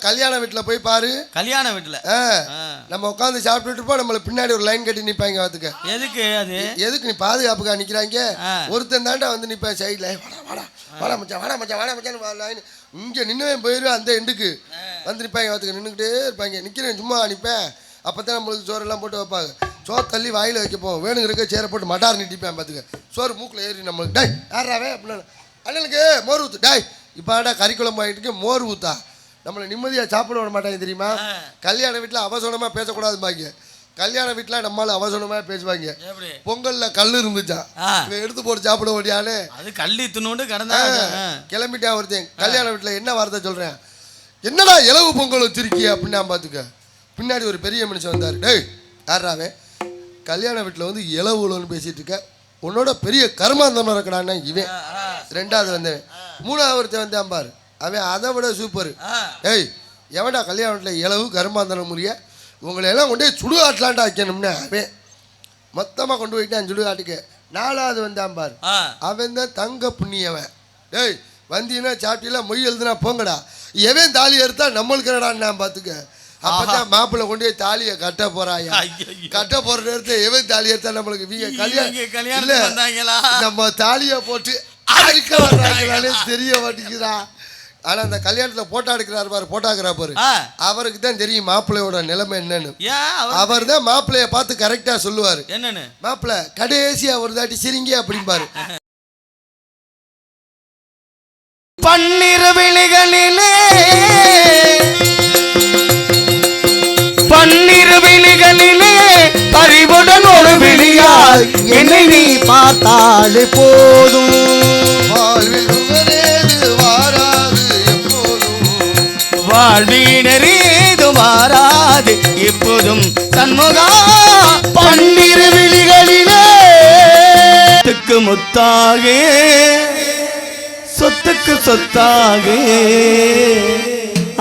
கல்யாண வீட்டுல போய் பாரு. கல்யாண வீட்டுல நம்ம உட்காந்து சாப்பிட்டுட்டு இருப்போம், நம்மள பின்னாடி ஒரு லைன் கட்டி நிப்பாங்க. அதுக்கு எதுக்கு அது எதுக்கு நீ பாதுகாப்புக்கா நிக்கிறாங்க? ஒருத்தன் தாண்டா வந்து நிப்ப சைட்ல, வாடா வாடா மச்சான் வாடா மச்சான் வாடா மச்சான் லைன் இங்க நின்று போயிடும். அந்த எண்டுக்கு வந்து நிப்பாங்க. அதுக்கு நின்றுக்கிட்டே இருப்பாங்க. நிக்கிறேன் சும்மா நிப்பேன். அப்பதான் நம்மளுக்கு சோறு எல்லாம் போட்டு வைப்பாங்க. சோறு தள்ளி வாயில வைக்கப்போம். வேணுங்கிறக்க சேரை போட்டு மட்டார் நிட்டிப்பேன். பார்த்துக்க சோறு மூக்கில் ஏறி நம்மளுக்கு டாய் யாராவே அப்படின்னு அண்ணனுக்கு மோர் ஊத்து டாய் இப்போ கறிக்குழம்பு வாங்கிட்டு மோர் ஊத்தா நம்மளை நிம்மதியாக சாப்பிட விட மாட்டாங்க தெரியுமா? கல்யாண வீட்டில் அவசரமாக பேசக்கூடாதும்பாங்க. கல்யாண வீட்டில் நம்மளால அவசரமாக பேசுவாங்க. பொங்கலில் கல் இருந்துச்சா எடுத்து போட்டு சாப்பிட முடியான்னு அது கல்லி துணோண்டு கடந்தா கிளம்பிட்டா ஒருத்தன். கல்யாண வீட்டில் என்ன வார்த்தை சொல்கிறேன், என்னடா இலவு பொங்கல் வச்சிருக்கிய அப்படின்னு நான் பார்த்துக்க. பின்னாடி ஒரு பெரிய மனுஷன் வந்தார். டேய் யாராவே கல்யாண வீட்டில் வந்து இலவுன்னு பேசிகிட்டு இருக்க, உன்னோட பெரிய கர்மாந்தமாக இருக்கடான்னா இவன். ரெண்டாவது வந்தவன். மூணாவது ஒருத்தன் வந்தான் பாரு, அவன் அதை விட சூப்பர். ஏய் எவன்டா கல்யாண வீட்டில் இலவு கருமாந்தனம் முறிய, உங்களை எல்லாம் கொண்டு போய் சுடுகாட்டலான்டா வைக்கணும்னு அவன் மொத்தமாக கொண்டு போயிட்டான் சுடுகாட்டுக்கு. நாலாவது வந்தான் பாரு, அவன் தான் தங்க புண்ணியவன். டேய் வந்தீங்கன்னா சாப்பிட்டீங்களா மொய் எழுதுனா போங்கடா, எவன் தாலி எடுத்தா நம்மளுக்கு என்னடான்னு பார்த்துக்க. அப்பதான் மாப்பிள்ளை கொண்டு போய் தாலியை கட்ட போறாயா. கட்ட போற நேரத்தை எவன் தாலி எடுத்தா நம்மளுக்கு கல்யாணம் இல்ல, நம்ம தாலியை போட்டு அடிக்க வர்றாங்களாலே தெரிய மாட்டேங்கிறா. ஆனா அந்த கல்யாணத்துல போட்டோ எடுக்கிறாரு பாரு, போட்டோகிராஃபர், அவருக்கு தான் தெரியும் மாப்பிள்ளையோட நிலைமை என்னன்னு. அவர் தான் மாப்பிள்ளைய பார்த்து கரெக்டா சொல்லுவாரு. என்னன்னு? மாப்பிள்ளை கடைசியா ஒரு தாட்டி சிரிங்க அப்படிம்பாரு. பன்னிரு விழிகளிலே பன்னிரு விழிகளிலே பறிவுடன் ஒரு விழியால் என்னை நீ பார்த்தாலே போதும். வாழ்வீனரேது மாறாது எப்போதும் சண்முகா. பன்னிரு விழிகளிலே சொத்துக்கு முத்தாக சொத்துக்கு சொத்தாக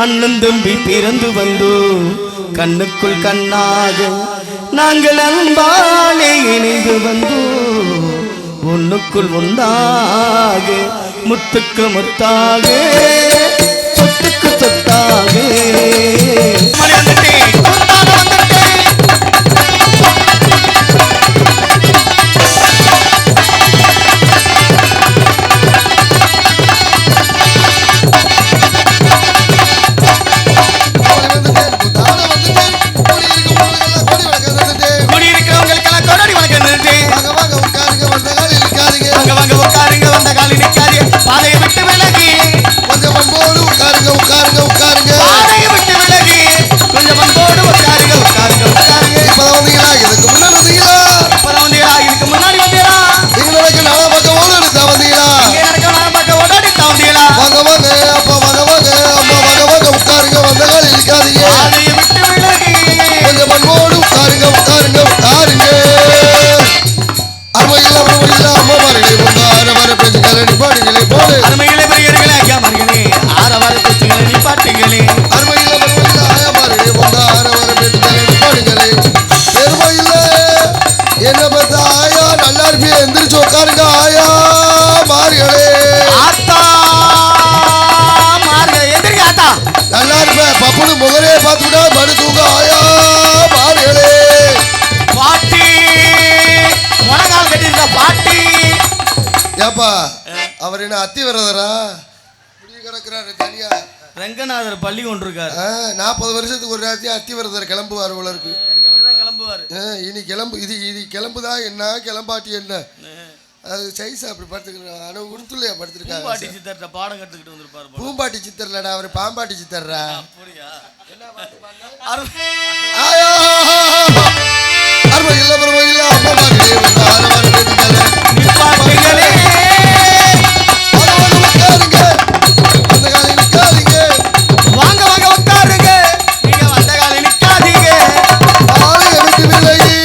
அண்ணன் தம்பி பிறந்து வந்தோ கண்ணுக்குள் கண்ணாக நாங்கள் அன்பாலே இணைந்து வந்தோ ஒண்ணுக்குள் ஒன்றாக முத்துக்கு முத்தாக சொத்துக்கு சொத்தாக. அவர் என்ன அத்தி வரதரா கிடக்குறாரு தனியா. ரங்கநாதர் பள்ளி கொண்டிருக்காரு. 40 வருஷத்துக்கு ஒரு ராத்திரி அத்தி வரதர் கிளம்புவார் போல இருக்கு. இனி கிளம்பு இது கிளம்புதான் என்ன கிளம்பாட்டி என்ன அது சைஸா அப்படி படுத்துக்கிறாங்க. ஆனா உருத்துலையா படுத்துருக்காங்க. பூம்பாட்டி சித்தர்ட்ட பாடம் கத்துக்கிட்டு வந்திருப்பாரு. பூம்பாட்டி சித்தர்லடா, அவர் பாம்பாட்டி சித்தர்ரா. அப்படியா? இல்ல பரவாயில்ல அம்மா நிப்பாட்டுங்களே. வாங்க வாங்க உட்காருங்க. நீங்க வந்த காலையில நிக்காதீங்க. பாதையை விட்டு விலகி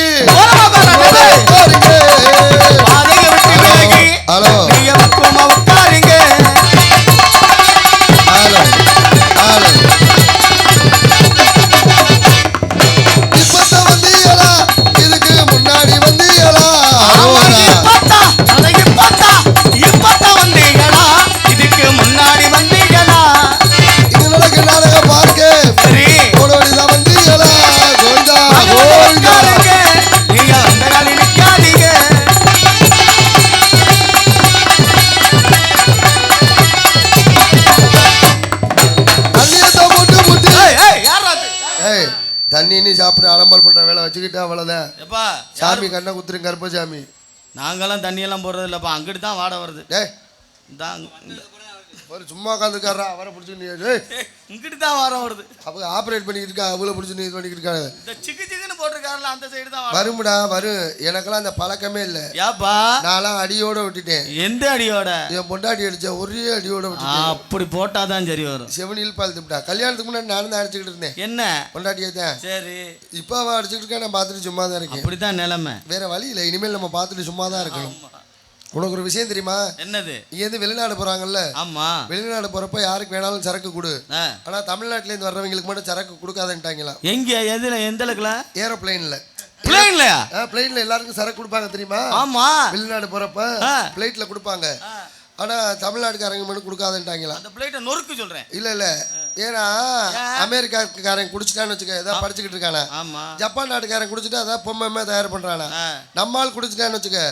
ஹலோ நீங்க பக்குவமா உட்காருங்க. ஹலோ ஹலோ தண்ணின்னு சாப்பிட்ற அலம்பால் பண்ற வேலை வச்சுக்கிட்டு அவ்வளவுதான். எப்பா சாமி கண்ணை குத்துரும் கருப்பசாமி. நாங்கெல்லாம் தண்ணியெல்லாம் போடுறது இல்லைப்பா, அங்கிட்டு தான் வாட வருது. டேய் தான் ஒரு சும்மா உட்காந்துக்காரா அவரை பிடிச்சி இங்கிட்டு தான் வாரம் வருது. அவங்க ஆப்ரேட் பண்ணிக்கிட்டு இருக்கா, அவளை பிடிச்சி நீ இது பண்ணிக்கிட்டு இருக்காங்க. இந்த சிக்கு சிக்குன்னு போட்டிருக்காருல அந்த சைடு தான் வரும்டா வரும். எனக்கெல்லாம் அந்த பழக்கமே இல்லை. ஏப்பா நான்லாம் அடியோட விட்டுட்டேன். எந்த அடியோட? என் பொண்டாட்டி அடிச்ச ஒரே அடியோட விட்டுட்டேன். அப்படி போட்டாதான் சரி வரும். செவனில் பாழ்த்துட்டா. கல்யாணத்துக்கு முன்னாடி நானும் தான் அடிச்சுக்கிட்டு இருந்தேன். என்ன பொண்டாட்டியே தான். சரி இப்போ அவள் அடிச்சுட்டு இருக்கா, நான் பார்த்துட்டு சும்மா தான் இருக்கேன். அப்படித்தான் நிலைமை, வேற வழி இல்லை. இனிமேல் நம்ம பார்த்துட்டு சும்மா தான் இருக்கணும். உனக்கு ஒரு விஷயம் தெரியுமா? என்னது? இங்கேருந்து வெளிநாடு போறாங்கல்ல, ஆமா வெளிநாடு போறப்ப யாருக்கு வேணாலும் சரக்கு கொடு, ஆனா தமிழ்நாட்டிலேருந்து வர்றவங்களுக்கு மட்டும் சரக்கு கொடுக்காதன்ட்டாங்களா. எங்க எதுல எந்த அளவுக்குல? ஏரோப்ளைன்ல. பிளேன்லயா? பிளேன்ல எல்லாருக்கும் சரக்கு கொடுப்பாங்க தெரியுமா? ஆமா வெளிநாடு போறப்ப பிளைட்ல கொடுப்பாங்க, ஆனா தமிழ்நாட்டுக்காரங்க மட்டும் கொடுக்காதன்ட்டாங்களா. அந்த பிளேட்டை நொறுக்கு சொல்றேன். இல்ல இல்ல, ஏன்னா அமெரிக்காக்காரன் குடிச்சிட்டான்னு வச்சுக்க ஏதாவது படிச்சுக்கிட்டு இருக்கானா, ஜப்பான் நாட்டுக்காரன் குடிச்சிட்டு அதான் பொம்மை தயார் பண்றானா, நம்மால் குடிச்சிட்டான்னு வச்சுக்க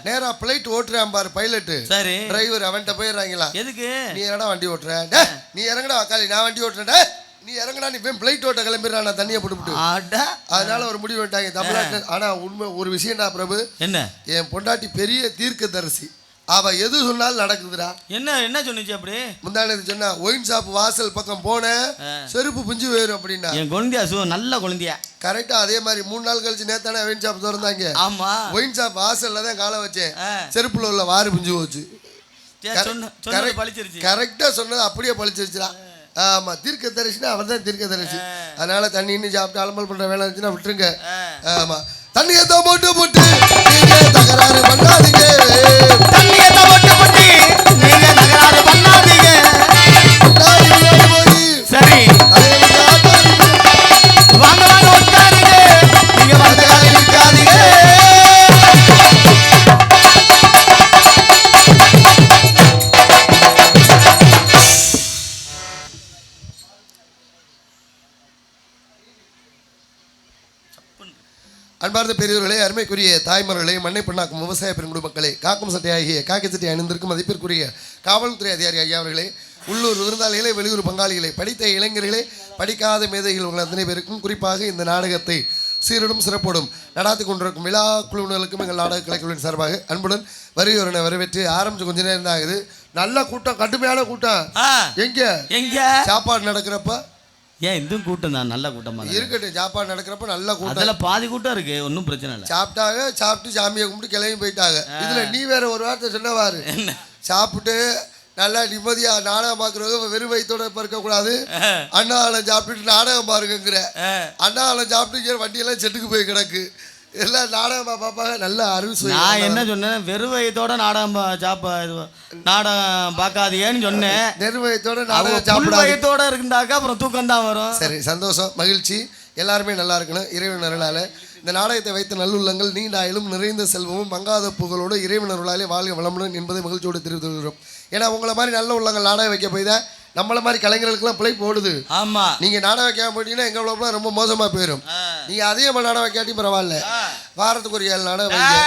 நேரா பிளைட் ஓட்டுறான் பாரு பைலட் டிரைவர், அவன்கிட்ட போயிடுறாங்களா. எதுக்கு? நீ என்னடா வண்டி ஓட்டுற? நீ இறங்கடா அக்காளி, நான் வண்டி ஓட்டுறேன். நீ இறங்கடா, நீ போய் பிளைட் ஓட்ட கிளம்பிடுறா, நான் தண்ணியை போட்டுவிட்டு. அதனால ஒரு முடிவு பண்ணிட்டாங்க தமிழ்நாட்டு. ஆனா உண்மை ஒரு விஷயம்டா பிரபு, என்ன என் பொண்டாட்டி பெரிய தீர்க்கதரிசி, அவ எது சொன்னாலும் நடக்குதுடா. என்ன என்ன சொன்னிச்சு? அப்படி முந்தானது சொன்னா ஒயின் ஷாப் வாசல் பக்கம் போன செருப்பு பிஞ்சு போயிரும் அப்படின்னா. என் குழந்தையா நல்ல குழந்தையா. கரெக்டா அதே மாதிரி 3 நாள் கழிச்சு நேத்தானே ஒயின் ஷாப் திறந்தாங்க. ஆமா ஒயின் ஷாப் வாசல்ல தான் காலை வச்சேன், செருப்புல உள்ள வாறு பிஞ்சு போச்சு. கரெக்டா சொன்னது அப்படியே பழிச்சிருச்சுடா. ஆமா, தீர்க்க தரிசினா அவர் தான் தீர்க்க தரிசி. அதனால தண்ணி இன்னும் சாப்பிட்டு அலம்பல் பண்ற வேலை இருந்துச்சுன்னா விட்டுருங்க. ஆமா, தண்ணியை தான் போட்டு போட்டு நீங்க தகராறு பண்ணாதீங்க. தண்ணியை தான் போட்டு போட்டு நீங்க தகராறு பண்ணாதீங்க. சரி வாங்க வாங்க உட்காருங்க, நீங்க வந்த காலையில் இருக்காதீங்க. அன்பார்ந்த பெரியவர்களே, அருமைக்குரிய தாய்மார்களே, மண்ணை பெண்ணாக்கும் விவசாய பெருங்குடி மக்களே, காக்கும் சட்டையாகிய காக்கி சட்டை அணிந்திருக்கும் மதிப்பிற்குரிய காவல்துறை அதிகாரி ஐயா அவர்களே, உள்ளூர் விருந்தாளிகளே, வெளியூர் பங்காளிகளே, படித்த இளைஞர்களே, படிக்காத மேதைகள் உங்கள் அத்தனை பேருக்கும், குறிப்பாக இந்த நாடகத்தை சீரடும் சிறப்போடும் நடாத்தி கொண்டிருக்கும் விழா குழுவினர்களுக்கும் எங்கள் நாடக கலைக்குழுவின் சார்பாக அன்புடன் வருகிறவனை வரவேற்று ஆரம்பிச்சு கொஞ்ச நேரம் தான் ஆகுது. நல்ல கூட்டம், கடுமையான கூட்டம். எங்க எங்க சாப்பாடு நடக்கிறப்ப ஏன் இந்த கூட்டம் தான் நல்ல கூட்டமா இருக்கட்டும். சாப்பாடு நடக்கிறப்ப நல்ல கூட்டம், அதில் பாதி கூட்டம் இருக்கு, ஒன்றும் பிரச்சனை இல்லை. சாப்பிட்டாங்க, சாப்பிட்டு சாமியை கும்பிட்டு கிளம்பி போயிட்டாங்க. இதுல நீ வேற ஒரு வார்த்தை சொன்னவாரு, சாப்பிட்டு நல்லா நிம்மதியா நாடகம் பார்க்குறவங்க வெறும் வயிற்றோட இருக்கக்கூடாது, அண்ணாவளம் சாப்பிட்டுட்டு நாடகம் பாருங்கிற. அண்ணாவளம் சாப்பிட்டு வண்டியெல்லாம் செட்டுக்கு போய் கிடக்கு, எல்லாம் நாடகமா பார்ப்பாங்க. நல்ல அறுவை. நான் என்ன சொன்னேன்? வெறும் வயத்தோட நாடகம் நாடகம் பார்க்காதீங்கன்னு சொன்னேன். நெருவயத்தோட நாடகம் சாப்பிட வயத்தோட இருந்தாக்கா அப்புறம் தூக்கம் தான் வரும். சரி, சந்தோஷம், மகிழ்ச்சி. எல்லாருமே நல்லா இருக்கணும். இறைவன் அருளால இந்த நாடகத்தை வைத்த நல்லுள்ளங்கள் நீண்ட ஆயிலும் நிறைந்த செல்வமும் மங்காத புகழோடு இறைவன் அருளாலே வாழ்க வளமுடன் என்பதை மகிழ்ச்சியோடு தெரிவித்து கொள்கிறோம். ஏன்னா உங்களை மாதிரி நல்ல உள்ளங்கள் நாடகம் வைக்க போய் தான் நம்மள மாதிரி கலைஞர்களுக்கெல்லாம் பிழை போடுது. ஆமா, நீங்க நாடகம் வைக்காம போயிட்டீங்கன்னா எங்க உள்ள ரொம்ப மோசமா போயிடும். நீங்க அதிகமாக நாடகம் வைக்காட்டி பரவாயில்ல, வாரத்துக்கு ஒரு 7 நாடகம் வைங்க.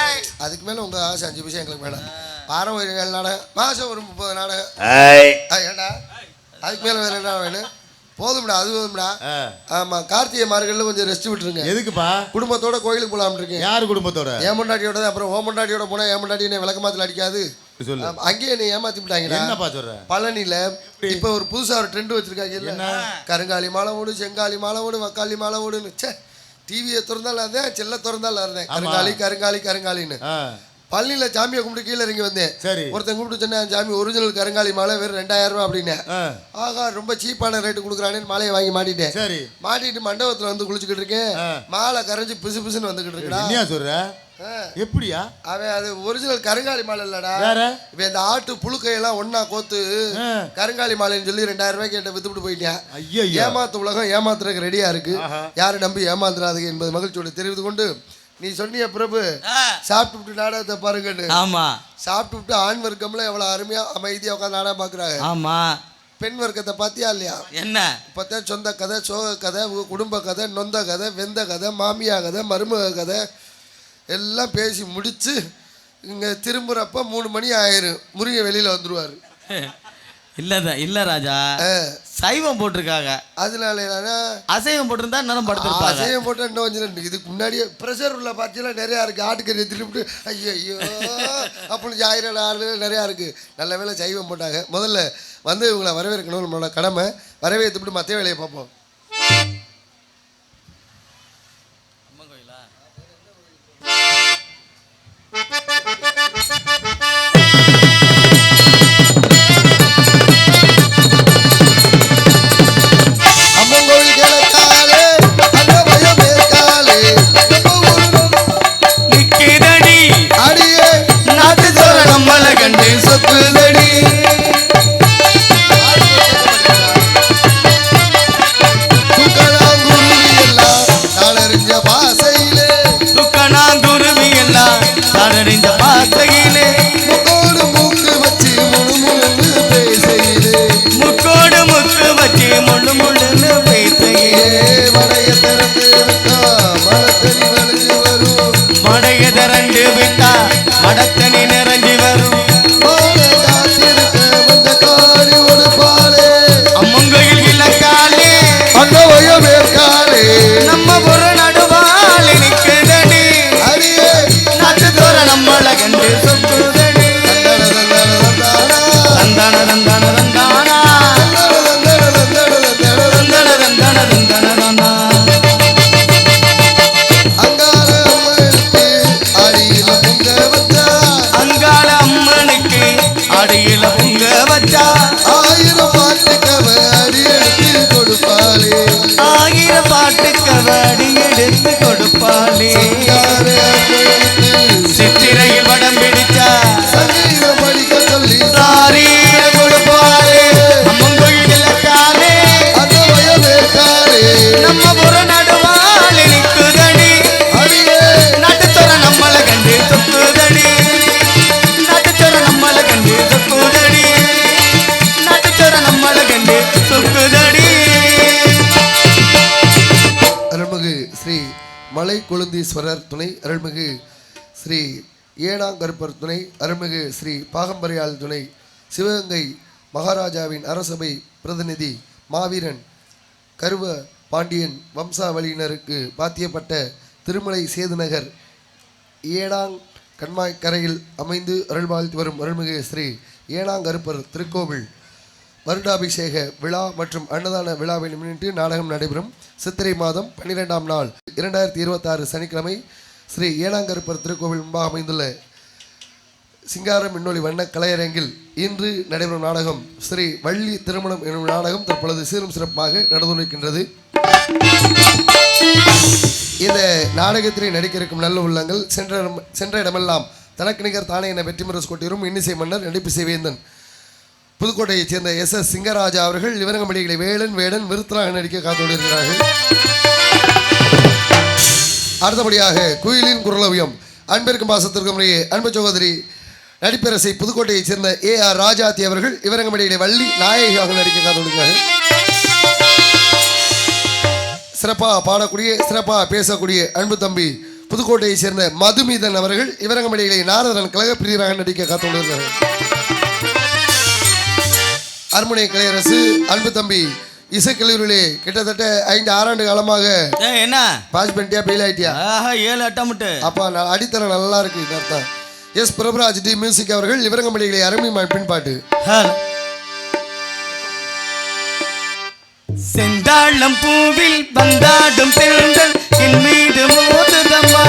அதுக்கு மேல உங்க ஆசை 5 பைசா எங்களுக்கு வேணாம். வாரம் ஒரு 7 நாடகம், மாசம் ஒரு 30 நாடகம். ஏண்டா அதுக்கு மேல வேற என்ன வேணும்? போதும்டா, அது போதும்டா. ஆமா, கார்த்திகை மார்கழில கொஞ்சம் ரெஸ்ட் விட்டுருங்க. எதுக்குப்பா? குடும்பத்தோட கோயிலுக்கு போலாம்னு இருக்கேன். யாரு குடும்பத்தோட? ஏன் பொண்டாட்டியோட. அப்புறம் ஓ பொண்டாட்டியோட போனா என் பொண்டாட்டி என்ன விளக்கமாத்துல அடிக்காது. அங்கேயே நீ ஏமாத்தி விட்டாங்க. என்னப்பா சொல்ற? பழனியில இப்ப ஒரு புதுசா ஒரு ட்ரெண்ட் வச்சிருக்காங்க, கருங்காலி மாலை ஓடு, செங்காலி மாலை ஓடு, வக்காளி மாலை ஓடுன்னு. டிவியை திறந்தாலும் இருந்தேன், செல்ல திறந்தாலும் இருந்தேன், கருங்காலி கருங்காலி கருங்காலின்னு. பழனியில சாமியை கும்பிட்டு கீழே இறங்கி வந்தேன். ஒருத்தன் கூப்பிட்டு சொன்னேன், சாமி ஒரிஜினல் கருங்காலி மாலை வெறும் 2000 ரூபா அப்படின்னு. ஆகா, ரொம்ப சீப்பான ரேட்டு கொடுக்குறானேன்னு மாலையை வாங்கி மாட்டிட்டேன். மாட்டிட்டு மண்டபத்துல வந்து குளிச்சுக்கிட்டு இருக்கேன், மாலை கரைஞ்சி பிசு பிசுன்னு வந்துகிட்டு இருக்கா. எப்படியா? அவன் அது ஒரிஜினல் கருங்காலி மாலை இல்லடா. இப்ப இந்த ஆட்டு புழுக்கையெல்லாம் ஒன்னா கோத்து கருங்காலி மாலைன்னு சொல்லி 2000 ரூபாய்க்கு கேட்ட வித்துட்டு போயிட்டேன். ஏமாத்து உலகம் ஏமாத்துறதுக்கு ரெடியா இருக்கு, யாரும் நம்பி ஏமாந்துறாதுங்க என்பது மகிழ்ச்சியோடு தெரிவித்து கொண்டு, நீ சொன்னிய பிரபு சாப்பிட்டு நாடகத்தை பாருங்கன்னு. ஆமா, சாப்பிட்டு ஆண் வர்க்கம்ல எவ்வளவு அருமையா அமைதியா உட்காந்து நாடகம் பாக்குறாங்க. ஆமா, பெண் வர்க்கத்தை பாத்தியா இல்லையா? என்ன பார்த்தா சொந்த கதை, சோக கதை, குடும்ப கதை, நொந்த கதை, வெந்த கதை, மாமியா கதை, மருமக கதை எல்லாம் பேசி முடிச்சு இங்க திரும்புறப்ப 3 மணி ஆயிரும். முருகன் வெளியில வந்துருவாரு. இல்ல ராஜா, சைவம் போட்டிருக்காங்க. அதனால அசைவம் போட்டிருந்தா நேரம் படுத்திருப்பாங்க. அசைவம் போட்டா இன்னும் கொஞ்சம் இதுக்கு முன்னாடியே ப்ரெஷர் உள்ள பார்த்தீங்கன்னா நிறையா இருக்குது. ஆட்டுக்கறி திரும்பிட்டு ஐயோ அப்படின்னு 1000 ஆள் நிறையா இருக்குது. நல்ல வேளை சைவம் போட்டாங்க. முதல்ல வந்து இவங்களை வரவேற்கணும், நம்மளோட கடமை. வரவேற்றுப்பட்டு மற்ற வேலையை பார்ப்போம். மடத்தனி நிறைஞ்சி வரும் அம்மங்கோயில் இலக்காலே அன்னவயமேற்காலே நம்ம புற நடுவாலே நிற்குதடி நாட்டு தோற நம்மள கண்டு சொக்குதடி தந்தான தந்தான தந்தானா தந்தான தந்தான தந்தானா அடியில பொங்க வச்சா 1000 பாட்டுக்கவ அடி எடுத்து கொடுப்பாளே 1000 பாட்டுக்கவ அடி எடுத்து கொடுப்பாளே சித்திரையில் படம் பிடிச்சா சங்கீதம் படிக்க சொல்லி சாரீர கொடுப்பாளே அம்மங்கோயில் இலக்காலே அன்னவயமேற்காலே நம்ம புற நடுவாலே நிற்குதடி நாட்டுத்தோற நம்மள கண்டு சொக்குதடி நாட்டுத்தோற நம்மள கண்டு சொக்குதடி நாட்டுத்தோற நம்மள கண்டு சொக்குதடி. அருள்மிகு ஸ்ரீ மலை கொழுந்தீஸ்வரர் துணை, அருள்மிகு ஸ்ரீ ஏனாங்கருப்பர் துணை, அருள்மிகு ஸ்ரீ பாகம்பரியால் துணை, சிவகங்கை மகாராஜாவின் அரசபை பிரதிநிதி மாவீரன் கருவ பாண்டியன் வம்சாவளியினருக்கு பாத்தியப்பட்ட திருமலை சேதுநகர் ஏனாங் கண்மாய்க்கரையில் அமைந்து அருள்வாழ்த்தி வரும் அருள்மிகு ஸ்ரீ ஏனாங்கருப்பர் திருக்கோவில் வருடாபிஷேக விழா மற்றும் அன்னதான விழாவை முன்னிட்டு நாடகம் நடைபெறும். சித்திரை மாதம் 12ஆம் நாள் 2026 சனிக்கிழமை ஸ்ரீ ஏனாங்கருப்பர் திருக்கோவில் முன்பாக அமைந்துள்ள சிங்காரம் மின்னொளி வண்ண கலையரங்கில் இன்று நடைபெறும் நாடகம் ஸ்ரீ வள்ளி திருமணம் எனும் நாடகம் தற்பொழுது சீரும் சிறப்பாக நடந்துரைக்கின்றது. இந்த நாடகத்திலே நடிக்க இருக்கும் நல்ல உள்ளங்கள் சென்ற இடமெல்லாம் தனக்கு நிகர் தானே என வெற்றி முரசு கொட்டிரும் இன்னிசை மன்னர் நடிப்பு வேந்தன் புதுக்கோட்டையைச் சேர்ந்த SS சிங்கராஜா அவர்கள் இவரங்கமடிகளை வேடன் விருத்தராக நடிக்க காத்துள்ளார்கள். அடுத்தபடியாக குயிலின் குரலவியம் அன்பிற்கும் பாசத்திற்கும் முறையே அன்பு சகோதரி நடிப்பரசை புதுக்கோட்டையைச் சேர்ந்த AR ராஜாத்தி அவர்கள் இவரங்கமடிகளை வள்ளி நாயகியாக நடிக்க காத்துள்ளார்கள். சிறப்பாக பாடக்கூடிய சிறப்பாக பேசக்கூடிய அன்பு தம்பி புதுக்கோட்டையைச் சேர்ந்த மதுமிதன் அவர்கள் இவரங்கமடிகளை நாரதன் கழகப்பிரியராக நடிக்க காத்துள்ளார்கள். அருமுனை கலையரசு அன்பு தம்பி இசைக்கல்லூரிலே கிட்டத்தட்ட 5-6 ஆண்டு காலமாக என்ன பாஸ் பண்ணிட்டியா பெயில் ஆயிட்டியா? 7 அட்டம்ட்டு. அப்பா அடித்தரம் நல்லா இருக்கு அர்த்தம். எஸ் பிரபுராஜ் டி மியூசிக் அவர்கள் இவரங்கமடிகளை அருமை பின்பாட்டு செந்தாளம் பூவில் வந்தாடும் பெண்கள் என் மீது மோதுதம்மா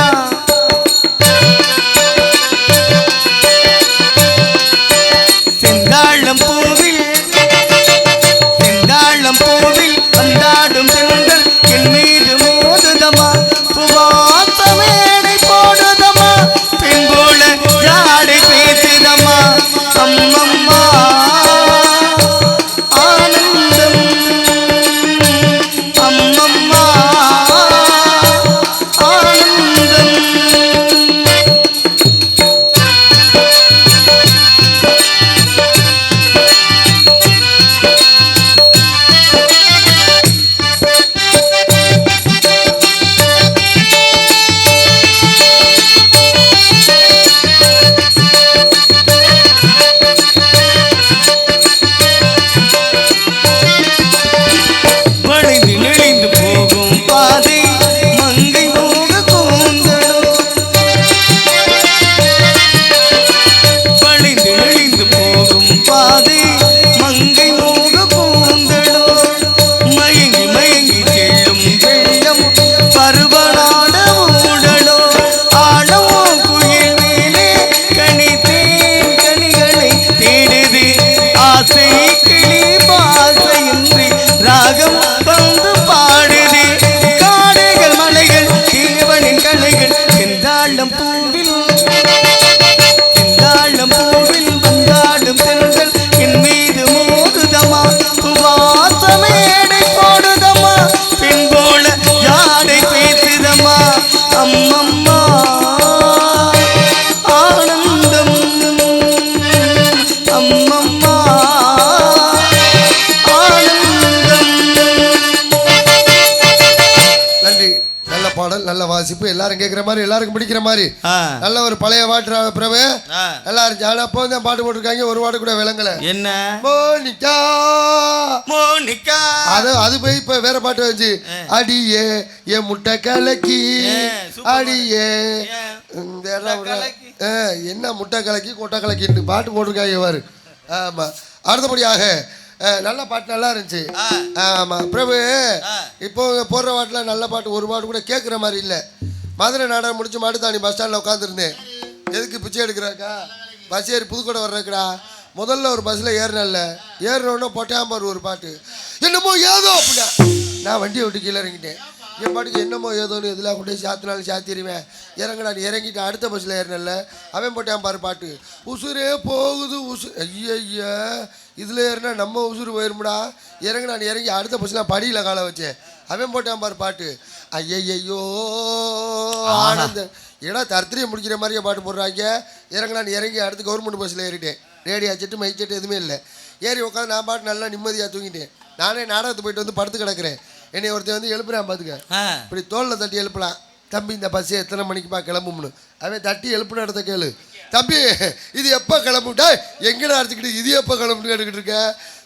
செந்தாளம் பூவில் வந்தாடும் பெண்கள் என் மீது மோதுதம்மா புவாச மேடை போடுதம்மா பெண்போல ஜாடை பேசுதம்மா அம்மம்மா ஆனந்தம் அம்மம்மா ஆனந்தம் நல்ல வாசிப்பு, எல்லாரும் கேட்குற மாதிரி, எல்லாருக்கும் பிடிக்கிற மாதிரி, நல்ல ஒரு பழைய பாட்டு பிரபு நல்லா இருந்துச்சு. ஆனா அப்போ தான் பாட்டு போட்டிருக்காங்க, ஒரு பாட்டு கூட விளங்கல. என்ன மோனிகா மோனிகா அது போய் இப்ப வேற பாட்டு வந்துச்சு. அடியே என் முட்டை கலக்கி அடியே என்ன முட்டை கலக்கி கொட்டை கலக்கிட்டு பாட்டு போட்டிருக்காங்க பாரு. ஆமா, அடுத்தபடியாக நல்ல பாட்டு நல்லா இருந்துச்சு. ஆமா பிரபு, இப்போ போடுற பாட்டுல நல்ல பாட்டு ஒரு பாட்டு கூட கேட்குற மாதிரி இல்லை. மதுரை நாடகம் முடிச்சு மாட்டுத்தாணி பஸ் ஸ்டாண்டில் உட்காந்துருந்தேன். எதுக்கு பிச்சை எடுக்கிறாக்கா? பஸ் ஏறி புதுக்கோட்டை வர்றதுக்குடா. முதல்ல ஒரு பஸ்ஸில் ஏறினல்ல, ஏறினோடனே போட்டாம்பாரு ஒரு பாட்டு, என்னமோ ஏதோ அப்படின்னா. நான் வண்டியை விட்டு கீழே இறங்கிட்டேன். என் பாட்டுக்கு என்னமோ ஏதோன்னு எதில் கொண்டு சாத்தினாலும் சாத்திடுவேன். இறங்கடா இறங்கிட்டு அடுத்த பஸ்ஸில் ஏறினல்ல, அவன் போட்டான் பாரு பாட்டு, உசுரே போகுது உசுறு. ஐயா இதில் ஏறினா நம்ம உசுறு போயிருமுடா. இறங்கினா இறங்கி அடுத்த பஸ்ஸில் படியில் காலை வச்சேன். அவன் போட்டான் பாரு பாட்டு, ஐயையோ ஆனந்த ஏன்னா தர்த்திரியை முடிக்கிற மாதிரியே பாட்டு போடுறாங்க. இறங்கினா இறங்கி அடுத்து கவர்மெண்ட் பஸ்ஸில் ஏறிட்டேன். ரேடியோ செட்டு மைக் செட்டு எதுவுமே இல்லை. ஏறி உட்காந்து நான் பாட்டு நல்லா நிம்மதியாக தூங்கிட்டேன். நானே நாடகத்துக்கு போயிட்டு வந்து படுத்து கிடக்கிறேன். என்னை ஒருத்தர் வந்து எழுப்புறான் பார்த்துக்க. இப்படி தோளில் தட்டி எழுப்பலாம், தம்பி இந்த பஸ்ஸு எத்தனை மணிக்குப்பா கிளம்பும்னு. அவன் தட்டி எழுப்புன இடத்த கேளு, தம்பி இது எப்போ கிளம்புட்டா எங்கடா அடிச்சுக்கிட்டு இது எப்போ கிளம்புன்னு கேட்டுக்கிட்டு இருக்க.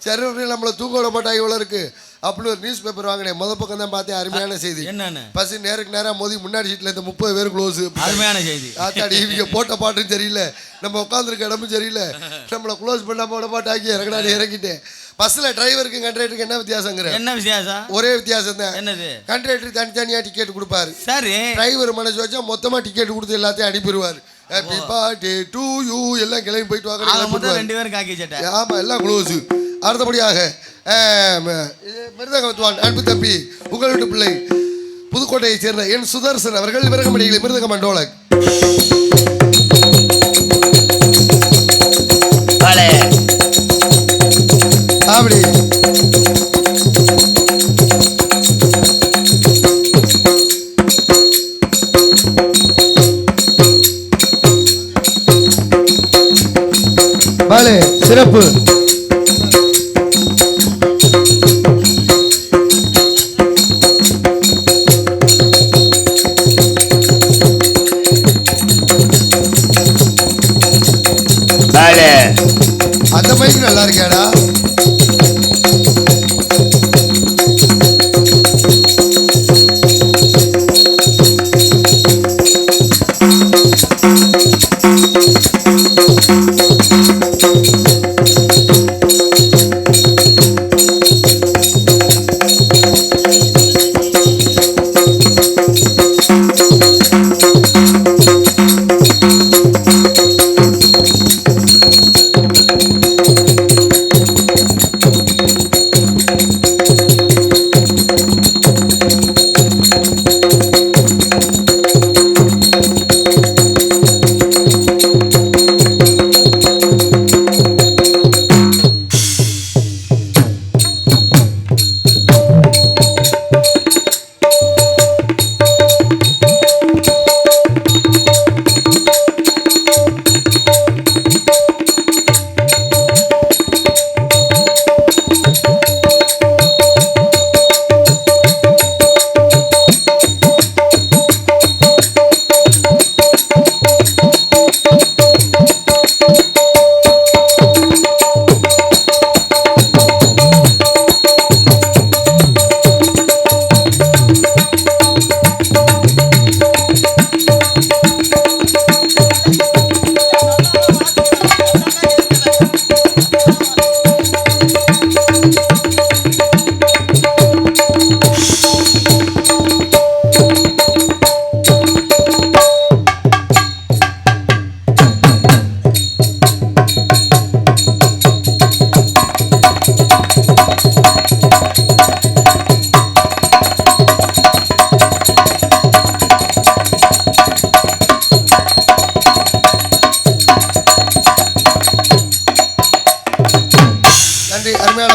சரி நம்மளை தூங்க விட மாட்டாங்க இவ்வளோ இருக்குது அப்படின்னு ஒரு நியூஸ் பேப்பர் வாங்கினேன். முத பக்கம் தான் பார்த்தேன், அருமையான செய்தி. என்னன்னு பஸ் நேருக்கு நேராக மோதி முன்னாடி சீட்டில் இந்த 30 பேர் க்ளோஸ். அருமையான செய்தி. ஆத்தாடி இவங்க போட்ட பாட்டும் சரியில்ல, நம்ம உட்காந்துருக்க இடமும் சரியில்லை, நம்மளை க்ளோஸ் பண்ணாம விட மாட்டாங்க. இறங்கினாடி இறங்கிட்டேன். பஸ்ஸில் டிரைவருக்கு கண்டக்டருக்கு என்ன வித்தியாசங்கிற? என்ன வித்தியாசம்? ஒரே வித்தியாசம் தான். என்னது? கண்டக்டர் தனித்தனியாக டிக்கெட் கொடுப்பாரு. சரி, டிரைவர் மனசு வச்சா மொத்தமாக டிக்கெட் கொடுத்து எல்லாத்தையும் அனுப்பிடுவார். ஹாப்பி பர்த்டே டு யூ எல்லாம் கிளம்பி போயிட்டு வாங்க. 2 பேரும் காக்கி சட்டை. ஆமாம், எல்லாம் க்ளோஸு. அடுத்தபடியாக மிருதகத்துவான் அன்பு தம்பி உங்கள் வீட்டு பிள்ளை புதுக்கோட்டையை சேர்ந்த என் சுதர்சன் அவர்கள் விரகமணிகளை மிருதக மண்டோலக். அப்படி பாலே சிறப்பு. அந்த மைக்கு நல்லா இருக்கேடா.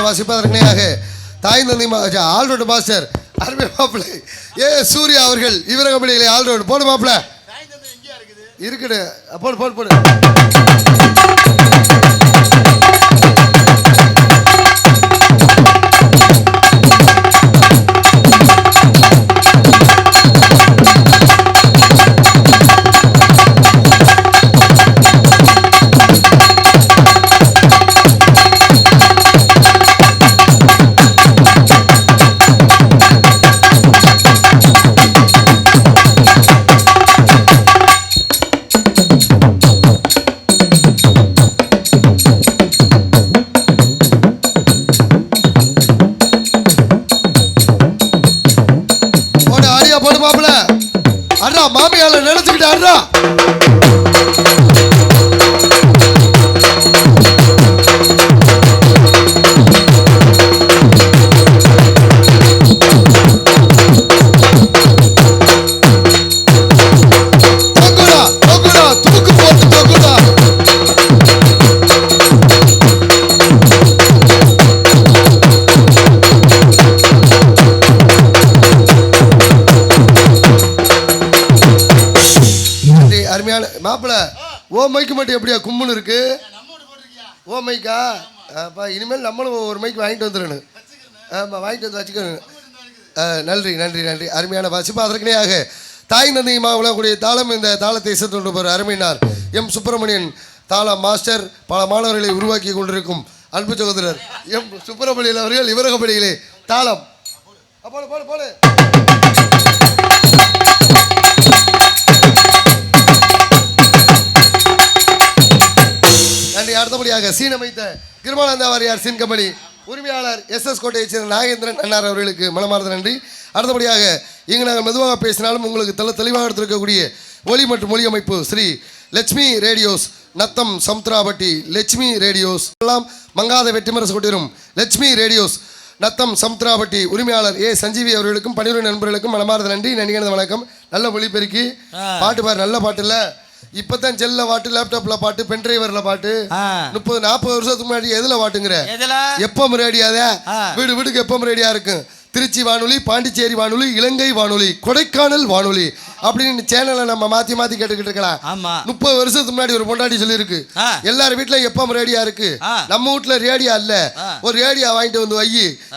வாசிப்பதற்காக தாய் தந்தை ஆல்ரவுண்ட் மாஸ்டர் அருமை மாப்பிள்ளை சூர்யா அவர்கள் இவரகமணிகளை ஆல்ரவுண்ட் போடு மாப்பிள்ள இருக்குது. போடு போடு போடு. அண்ணா மாமியால நினைச்சுக்கிட்டு அண்ணா மாப்பிள்ள ஓ மைக்கு மட்டும் எப்படியா கும்முன்னு இருக்கு ஓ மைக்கா அப்பா இனிமேல் நம்மளும் ஒரு மைக்கு வாங்கிட்டு வந்துடணும் ஆமாம் வாங்கிட்டு வந்து வச்சுக்கணும் நன்றி நன்றி நன்றி அருமையான வாசிப்பா அதற்கனையாக தாய் நந்தியமாக விளங்கக்கூடிய தாளம் இந்த தாளத்தை இசைத்து போகிற அருமையினார் எம் சுப்பிரமணியன் தாள மாஸ்டர் பல மாணவர்களை உருவாக்கி கொண்டிருக்கும் அன்பு சகோதரர் எம் சுப்பிரமணியன் அவர்கள் இவரகப்படியிலே தாளம் போடு போடு போடு நன்றி. அடுத்தபடியாக சீனமைத்த கிருமானந்த வாரியார் சீன் கம்பெனி உரிமையாளர் எஸ் கோட்டையைச் சேர்ந்த நாகேந்திரன் அண்ணார் அவர்களுக்கு மனமார்ந்த நன்றி. அடுத்தபடியாக இங்கு நாங்கள் மெதுவாக பேசினாலும் உங்களுக்கு தெளிவாக எடுத்திருக்கக்கூடிய ஒலி மற்றும் மொழி அமைப்பு ஸ்ரீ லட்சுமி ரேடியோஸ் நத்தம் சமுத்திராபட்டி லட்சுமி ரேடியோஸ் எல்லாம் மங்காத வெற்றிமரசு கொண்டிரும் லட்சுமி ரேடியோஸ் நத்தம் சமுத்திராபட்டி உரிமையாளர் ஏ சஞ்சீவி அவர்களுக்கும் பணியுறை நண்பர்களுக்கும் மனமார்ந்த நன்றி. நன்றியான வணக்கம். நல்ல ஒளிபெருக்கி பாட்டு பாரு, நல்ல பாட்டு இல்லை. இப்பதான் செல்ல பாட்டு, லேப்டாப்ல பாட்டு, பென் டிரைவர்ல பாட்டு. 30-40 வருஷத்துக்கு முன்னாடி எதுல பாட்டுங்கிற எப்பம் ரேடியாதே வீடு வீடுக்கு எப்பம் ரேடியா இருக்கு. திருச்சி வானொலி, பாண்டிச்சேரி வானொலி, இலங்கை வானொலி, கொடைக்கானல் வானொலி அப்படின்னு சேனலை நம்ம மாத்தி மாத்தி கேட்டுக்கிட்டு இருக்கலாம். 30 வருஷத்துக்கு முன்னாடி ஒரு பொண்டாட்டி சொல்லியிருக்கு, எல்லாரும் வீட்டுல எப்பம் ரேடியா இருக்கு, நம்ம வீட்டுல ரேடியா இல்ல, ஒரு ரேடியா வாங்கிட்டு வந்து வை,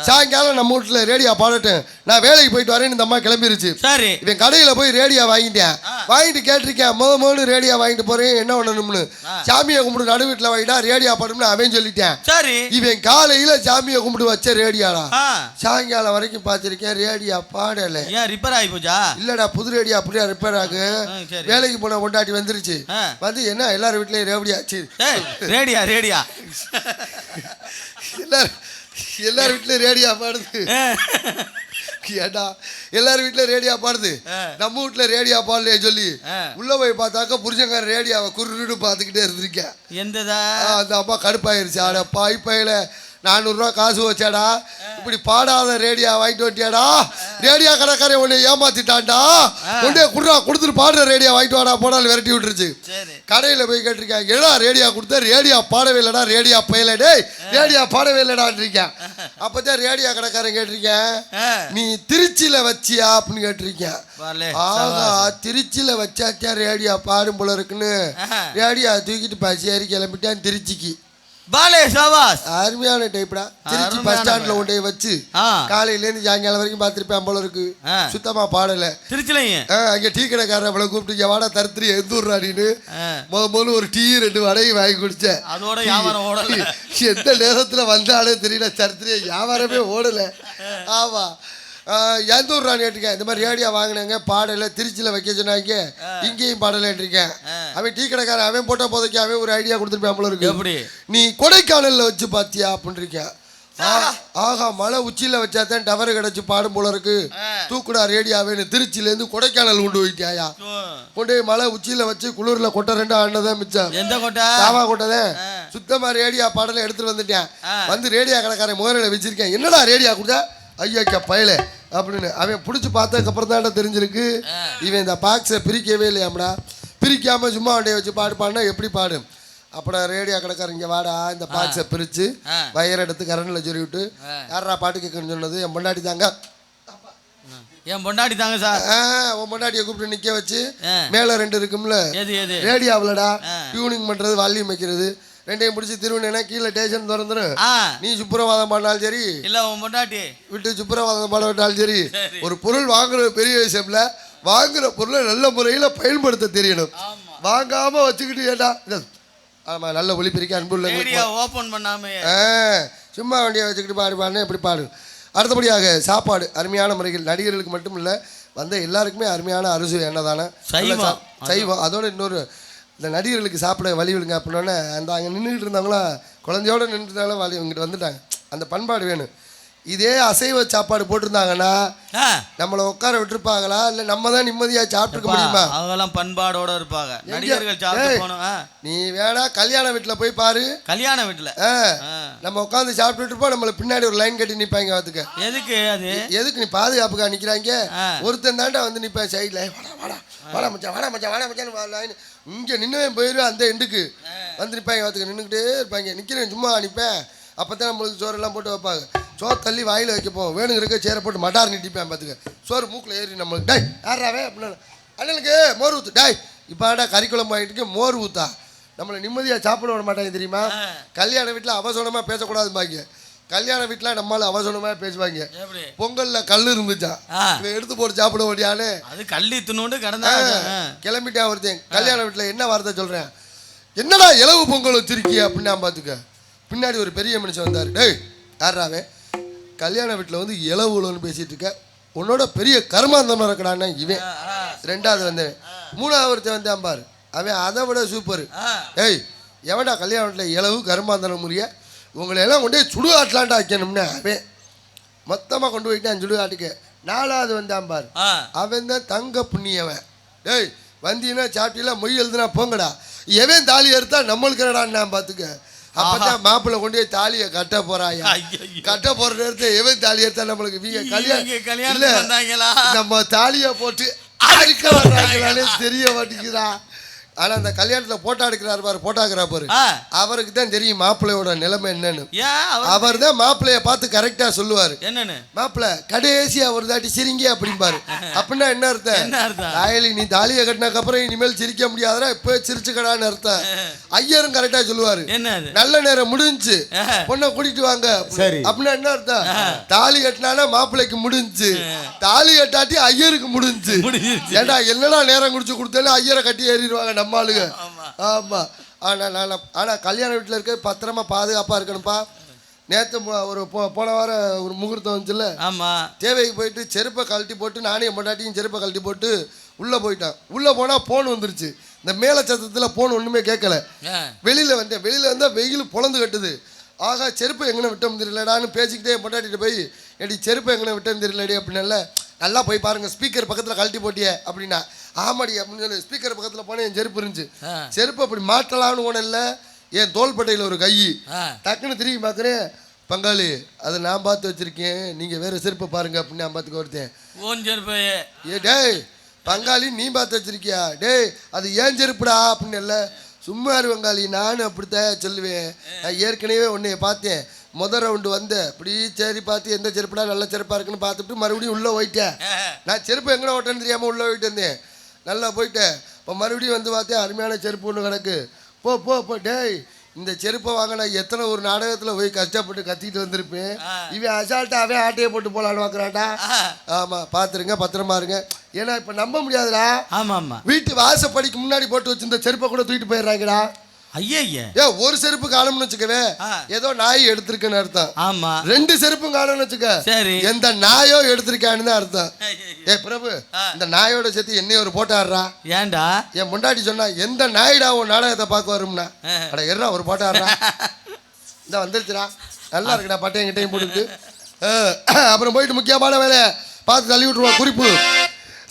சாயங்காலம் நம்ம வீட்டுல ரேடியா பாடட்டும், நான் வேலைக்கு போயிட்டு வரேன்னு இந்த அம்மா கிளம்பிருச்சு. இவன் கடையில போய் ரேடியா வாங்கிட்டு கேட்டிருக்கேன், முதல் ரேடியா வாங்கிட்டு போறேன் என்ன பண்ணணும்னு. சாமியை கும்பிட்டு நடு வீட்டுல வாங்கிட்டா ரேடியா பாடணும்னு அவன் சொல்லிட்டேன். இவன் காலையில சாமியை கும்பிட்டு வச்ச ரேடியாடா, சாயங்காலம் வரைக்கும் பாத்திருக்கேன் ரேடியா பாடல. ரிப்பேர் ஆகி போச்சா? இல்லடா, புது ரேடியா அப்படியே ரிப்பேர் ஆகு. வேலைக்கு போன கொண்டாட்டி வந்துருச்சு. வந்து என்ன எல்லாரும் வீட்லயும் ரேடியாச்சு, ரேடியா ரேடியா எல்லாரும் வீட்லயும் ரேடியா பாடுது. ஏடா எல்லாரும் வீட்டுல ரேடியா பாடுது, நம்ம வீட்டுல ரேடியா பாடலையே சொல்லி உள்ள போய் பார்த்தாக்க புருஷங்கார ரேடியாவை குருன்னு பார்த்துக்கிட்டே இருந்திருக்கேன். அந்த அம்மா கடுப்பாயிருச்சு. ஆட பாய்ப்பையில 400 ரூபா காசு வச்சாடா, இப்படி பாடாத ரேடியா வாங்கிட்டு வட்டியாடா, ரேடியா கடைக்காரன் உன்னை ஏமாத்திட்டான்டா, உடனே குடுறா கொடுத்துட்டு பாடுற ரேடியா வாங்கிட்டு வாடா போடாலும் விரட்டி விட்டுருச்சு. கடையில் போய் கேட்டிருக்கேன், ஏடா ரேடியா கொடுத்தா ரேடியா பாடவே இல்லைடா, ரேடியா பையல டேய் ரேடியா பாடவே இல்லைடான் இருக்கேன். அப்பதான் ரேடியா கடைக்காரன் கேட்டிருக்கேன், நீ திருச்சியில வச்சியா அப்படின்னு கேட்டிருக்கேன். ஆகா திருச்சியில வச்சாச்சா ரேடியா பாடும் போல இருக்குன்னு ரேடியா தூக்கிட்டு பசியாரி கிளம்பிட்டான் திருச்சிக்கு. அருமையான டைப்டா. திருச்சி பஸ் ஸ்டாண்ட்ல கொண்டே வச்சு காலையில இருந்து சாயங்காலம் வரைக்கும் பாத்திருப்பேன் போல இருக்கு. சுத்தமா பாடல. திருச்சிலையும் அங்க டீ கடைக்காரன் அவளை கூப்பிட்டு வாடா தருத்திரி எந்தூர்றாடின்னு முதல்ல ஒரு டீ 2 வடையும் வாங்கி குடிச்சேன். எந்த நேரத்துல வந்தாலே தெரியல, தருத்திரியை வியாபாரமே ஓடல. ஆமா எந்தூர் ராணி கேட்டிருக்கேன், இந்த மாதிரி ரேடியா வாங்கினாங்க பாடலை திருச்சியில் வைக்க சொன்னாங்க, இங்கேயும் பாடலைன்றிருக்கேன். அவன் டீ கடைக்காரன் அவன் போட்ட போதைக்கு அவன் ஒரு ஐடியா கொடுத்துருப்பேன் போல இருக்கு, நீ கொடைக்கானலில் வச்சு பார்த்தியா அப்படின்றிருக்கேன். ஆகா மலை உச்சியில் வச்சா தான் டவர் கிடச்சி பாடும் போல இருக்கு, தூக்குடா ரேடியாவேன்னு திருச்சியிலேருந்து கொடைக்கானல் கொண்டு போயிட்டியாயா. கொண்டு போய் மலை உச்சியில் வச்சு குளிரில் கொட்டை 2 ஆனதான் மிச்சம். எந்த கொட்டை? சாவா கொட்டை தான். சுத்தமாக ரேடியா பாடலை எடுத்துகிட்டு வந்துட்டேன். வந்து ரேடியா கடைக்காரன் முகரையில் வச்சிருக்கேன், என்னடா ரேடியா கொடுத்தா ஐயாக்கா பயல அப்படின்னு அவன் பிடிச்சி பார்த்ததுக்கப்புறம் தான்டா தெரிஞ்சிருக்கு இவன் இந்த பாக்ஸை பிரிக்கவே இல்லையாம்டா. பிரிக்காம சும்மா வண்டியை வச்சு பாடு பாடினா எப்படி பாடு. அப்புறம் ரேடியோ கடைக்காரங்க வாடா இந்த பாக்ஸை பிரித்து வயர் எடுத்து கரண்டில் சொல்லி விட்டு யாரா பாட்டு கேட்கணும்னு சொன்னது, என் பொண்டாட்டி தாங்க. என் பொண்டாட்டி தாங்க சார். உன் பொண்டாட்டியை கூப்பிட்டு நிற்க வச்சு மேலே 2 இருக்கும்ல ரேடியோவிலடா டியூனிங் பண்ணுறது வால்யூம் வைக்கிறது, 2ஐயும் பிடிச்சி திருவண்ணா கீழே ஸ்டேஷன் திறந்துடும். நீ சுப்பிரவாதம் பண்ணாலும் சரி, இல்ல உன் பொண்டாட்டி விட்டு சுப்பிரவாதம் பண்ண விட்டாலும் சரி, ஒரு பொருள் வாங்குற பெரிய விஷயம்ல, வாங்குற பொருளை நல்ல முறையில் பயன்படுத்த தெரியணும். வாங்காம வச்சுக்கிட்டு ஏட்டா ஆமா நல்ல ஒளிபெருக்கி அன்புள்ள ஓப்பன் பண்ணாம சும்மா வண்டியை வச்சுக்கிட்டு பாடுனா எப்படி பாடு. அடுத்தபடியாக சாப்பாடு அருமையான முறைகள் நடிகர்களுக்கு மட்டும் இல்லை வந்த எல்லாருக்குமே அருமையான அறுசுவை என்னதானே சைவம். அதோட இன்னொரு இந்த நடிகர்களுக்கு சாப்பிட வழி விடுங்க அப்படின்னோடனே அந்த அங்கே நின்றுக்கிட்டு இருந்தவங்களாம் குழந்தையோடு நின்றுட்டாலும் வழி இங்கிட்டு வந்துட்டாங்க. அந்த பண்பாடு வேணும். இதே அசைவ சாப்பாடு போட்டிருந்தாங்கன்னா ஆ, நம்மளை உட்கார விட்டுருப்பாங்களா இல்லை நம்ம தான் நிம்மதியாக சாப்பிட்டுருக்க முடியுமா? அவங்கெல்லாம் பண்பாடோட இருப்பாங்க. நடிகர்கள் சாப்பிட்டு போகணும். நீ வேணா கல்யாண வீட்டில் போய் பாரு. கல்யாண வீட்டுல நம்ம உட்காந்து சாப்பிட்டுட்டு இருப்போம், நம்மளை பின்னாடி ஒரு லைன் கட்டி நிற்பாங்க. பார்த்துக்க எதுக்கு அது? எதுக்கு நீ பாதுகாப்புக்கா நிற்கிறாங்க? ஒருத்தன் தாண்டா வந்து நிற்பேன் சைடில், வாடா வாடா வாடா மச்சான் வாடா மச்சான் வாடா மச்சான் லைன் இங்கே நின்றுவே போயிடுவேன். அந்த எண்டுக்கு வந்து நிற்பாங்க. பார்த்துக்க நின்றுக்கிட்டே இருப்பாங்க. நிற்கிறேன் சும்மா நிற்பேன். அப்போ தான் நம்மளுக்கு சோறெல்லாம் போட்டு வைப்பாங்க. சோறு தள்ளி வாயில் வைக்கப்போம். வேணுங்கிறக்க சேரை போட்டு மட்டார் நிட்டிப்பேன். பார்த்துக்க சோறு மூக்கில் ஏறி நம்மளுக்கு டை யாராவே அப்படின்னு அண்ணனுக்கு மோர் ஊற்று டை இப்போ ஆடா கறிக்குழம்பு ஆகிட்டு மோர் ஊற்றா நம்மளை நிம்மதியாக சாப்பிட விட மாட்டாங்க தெரியுமா? கல்யாண வீட்டில் அவசரமாக பேசக்கூடாதும்பாங்க. கல்யாண வீட்டில் நம்மளால அவசரமாக பேசுவாங்க. பொங்கலில் கல் இருந்துச்சா எடுத்து போட்டு சாப்பிட முடியான்னு அது கல்லி துணுண்டு கடந்தா கிளம்பிட்டேன். ஒருத்தன் கல்யாண வீட்டில் என்ன வார்த்தை சொல்கிறேன், என்னடா இலவு பொங்கல் வச்சிருக்கிய அப்படின்னு நான் பார்த்துக்க. பின்னாடி ஒரு பெரிய மனுஷன் வந்தார். டேய் யாராவே கல்யாண வீட்டில் வந்து இலவுலன்னு பேசிகிட்டு இருக்க, உன்னோட பெரிய கர்மாந்தம் இருக்கடான்னு இவன். ரெண்டாவது வந்தேன். மூணாவது ஒருத்தன் வந்தேன் பாரு, அவன் அதை விட சூப்பர். ஏய் எவன்டா கல்யாண வீட்டில் இலவு கர்மாந்தனம் முறிய, உங்களை எல்லாம் கொண்டு போய் சுடுகாட்டலான்டா வைக்கணும்னு அவன் மொத்தமாக கொண்டு போயிட்டான் சுடுகாட்டுக்கு. நாலாவது வந்தான் பாரு, அவன் தான் தங்க புண்ணியவன். டேய் வந்தீங்கன்னா சாப்பிட்டீங்களா மொய் எழுதுனா போங்கடா, எவன் தாலி எடுத்தா நம்மளுக்கு என்னடான்னு நான் பார்த்துக்க. அப்பதான் மாப்பிள்ளை கொண்டு போய் தாலியை கட்ட போறாயா. கட்ட போற நேரத்தை எவன் தாலி எடுத்தா நம்மளுக்கு கல்யாணம் நம்ம தாலியை போட்டு அடிக்க வர்றாங்களாலே தெரிய மாட்டேங்கிறா. ஆனா அந்த கல்யாணத்துல போட்டோ எடுக்கிறாரு பாரு, போட்டோகிராஃபர் பாரு, அவருக்கு தான் தெரியும் மாப்பிள்ளையோட நிலைமை என்னன்னு. அவர் தான் மாப்பிள்ளைய பார்த்து கரெக்டா சொல்லுவாரு. என்னன்னு? மாப்பிள்ளை கடைசியா ஒரு தாட்டி சிரிங்க அப்படிம்பாரு. அப்படின்னா என்ன அர்த்தம்? தாயலி நீ தாலியை கட்டினக்கு அப்புறம் இனிமேல் சிரிக்க முடியாதா, இப்ப சிரிச்சுக்கடான்னு அர்த்தம். ஐயரும் கரெக்டா சொல்லுவாரு, நல்ல நேரம் முடிஞ்சு பொண்ணை கூட்டிட்டு வாங்க அப்படின்னா என்ன அர்த்தம்? தாலி கட்டினால மாப்பிள்ளைக்கு முடிஞ்சு, தாலி கட்டாட்டி ஐயருக்கு முடிஞ்சு. ஏண்டா என்னடா நேரம் குடிச்சு கொடுத்தாலும் ஐயரை கட்டி ஏறிடுவாங்க நம்மளுங்க. ஆமா. ஆனா கல்யாண வீட்டில் இருக்க பத்திரமா பாதுகாப்பா இருக்கணும்ப்பா. நேற்று ஒரு போன வாரம் ஒரு முகூர்த்தம் வந்துச்சுல்ல, தேவைக்கு போயிட்டு செருப்பை கழட்டி போட்டு நானே பொண்டாட்டியும் செருப்பை கழட்டி போட்டு உள்ளே போயிட்டான். உள்ளே போனால் ஃபோன் வந்துருச்சு. இந்த மேலே சத்தத்தில் ஃபோன் ஒன்றுமே கேட்கல. வெளியில் வந்தேன். வெளியில் வந்தால் வெயில் பொழந்து கட்டுது. ஆகா செருப்பை எங்கே விட்டோம் தெரியலடான்னு பேசிக்கிட்டே பொண்டாட்டிட்டு போய் எடி செருப்பை எங்கே விட்டோம் தெரியலடி அப்படின்னால, நல்லா போய் பாருங்க ஸ்பீக்கர் பக்கத்தில் கழட்டி போட்டியே அப்படின்னா. ஆமாடி அப்படின்னு சொல்லி ஸ்பீக்கர் பக்கத்தில் போனேன். என் செருப்பு இருந்துச்சு. செருப்பு அப்படி மாட்டலாம்னு ஒன்றும் இல்லை, என் தோள்பட்டையில் ஒரு கை. டக்குன்னு திரும்பி பார்க்குறேன், பங்காளி அதை நான் பார்த்து வச்சிருக்கேன், நீங்கள் வேற செருப்பை பாருங்க அப்படின்னு நான் பார்த்துக்க ஒருத்தேன். ஏ டேய் பங்காளி நீ பார்த்து வச்சிருக்கியா? டேய் அது ஏன் செருப்புடா அப்படின்னு இல்லை. சும்மா இரு பங்காளி, நானும் அப்படித்தான் சொல்லுவேன். நான் ஏற்கனவே உன்னைய பார்த்தேன், முதல் ரவுண்டு வந்தேன். இப்படி சரி பார்த்து எந்த செருப்புடா நல்ல செருப்பாக இருக்குன்னு பார்த்துட்டு மறுபடியும் உள்ளே போயிட்டேன். நான் செருப்பு எங்கே ஓட்டேன்னு தெரியாமல் உள்ளே போயிட்டு இருந்தேன். நல்லா போயிட்டேன். இப்போ மறுபடியும் வந்து பார்த்தேன், அருமையான செருப்பு ஒன்று கிடக்கு. போ போ போ டேய் இந்த செருப்பை வாங்க நான் எத்தனை ஒரு நாடகத்தில் போய் கஷ்டப்பட்டு கத்திட்டு வந்திருப்பேன். இவன் அசால்ட்டாகவே ஆட்டையை போட்டு போகலான்னு பார்க்குறான்டா. ஆமாம் பார்த்துருங்க பத்திரமா இருங்க. ஏன்னா இப்போ நம்ப முடியாதுடா. ஆமாம் வீட்டு வாசப்படிக்கு முன்னாடி போட்டு வச்சிருந்த செருப்பை கூட தூக்கிட்டு போயிடுறாங்கடா. ஐயா ஒரு செருப்பு காணும்னு வச்சுக்கவே ஏதோ நாய் எடுத்திருக்குன்னு அர்த்தம். ஆமா ரெண்டு செருப்பும் காணும்னு வச்சுக்க சரி எந்த நாயோ எடுத்திருக்கான்னு தான் அர்த்தம். ஏ பிரபு இந்த நாயோட சேர்த்து என்னைய ஒரு போட்டோ ஆடுறா. ஏன்டா? என் முண்டாட்டி சொன்னா எந்த நாயிடா உன் நாடகத்தை பார்க்க வரும்னா, அட எறா ஒரு போட்டோ ஆடுறா. இந்த வந்துருச்சுடா நல்லா இருக்குடா பட்டையும் கிட்டையும் போட்டுட்டு. அப்புறம் போயிட்டு முக்கியமான வேலையை பார்த்து தள்ளி விட்டுருவோம். குறிப்பு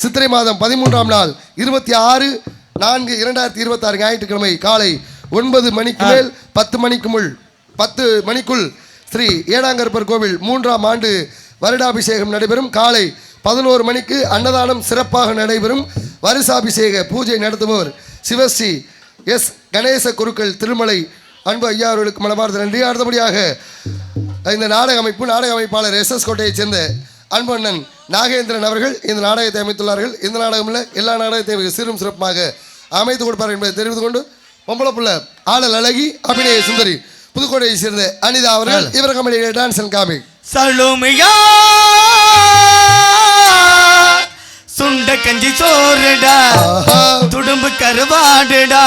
சித்திரை மாதம் 13ஆம் நாள் 26/4/2026 ஞாயிற்றுக்கிழமை காலை 9 மணிக்கு மேல் 10 மணிக்குள் ஸ்ரீ ஏடாங்கற்பர் கோவில் 3ஆம் ஆண்டு வருடாபிஷேகம் நடைபெறும். காலை 11 மணிக்கு அன்னதானம் சிறப்பாக நடைபெறும். வருஷாபிஷேக பூஜை நடத்துபவர் சிவஸ்ரீ எஸ் கணேச குருக்கள் திருமலை. அன்பு ஐயா அவர்களுக்கு மனமார்ந்த நன்றி. அடுத்தபடியாக இந்த நாடக அமைப்பாளர் எஸ் கோட்டையைச் சேர்ந்த அன்பு அண்ணன் நாகேந்திரன் அவர்கள் இந்த நாடகத்தை அமைத்துள்ளார்கள். இந்த நாடகமில் எல்லா நாடகத்தையும் சீரும் சிறப்பாக அமைத்து கொடுப்பார்கள் என்பதை தெரிவித்துக் கொண்டு, பொம்பளை புள்ள ஆடல் அழகி அபிநய சுந்தரி புதுக்கோட்டையை சேர்ந்த அனிதா அவர்கள் இவர் கம்பெனி டான்ஸ் அண்ட் காமிக் சலுமையா சுண்ட கஞ்சி சோறுடா துடும்பு கருவாடுடா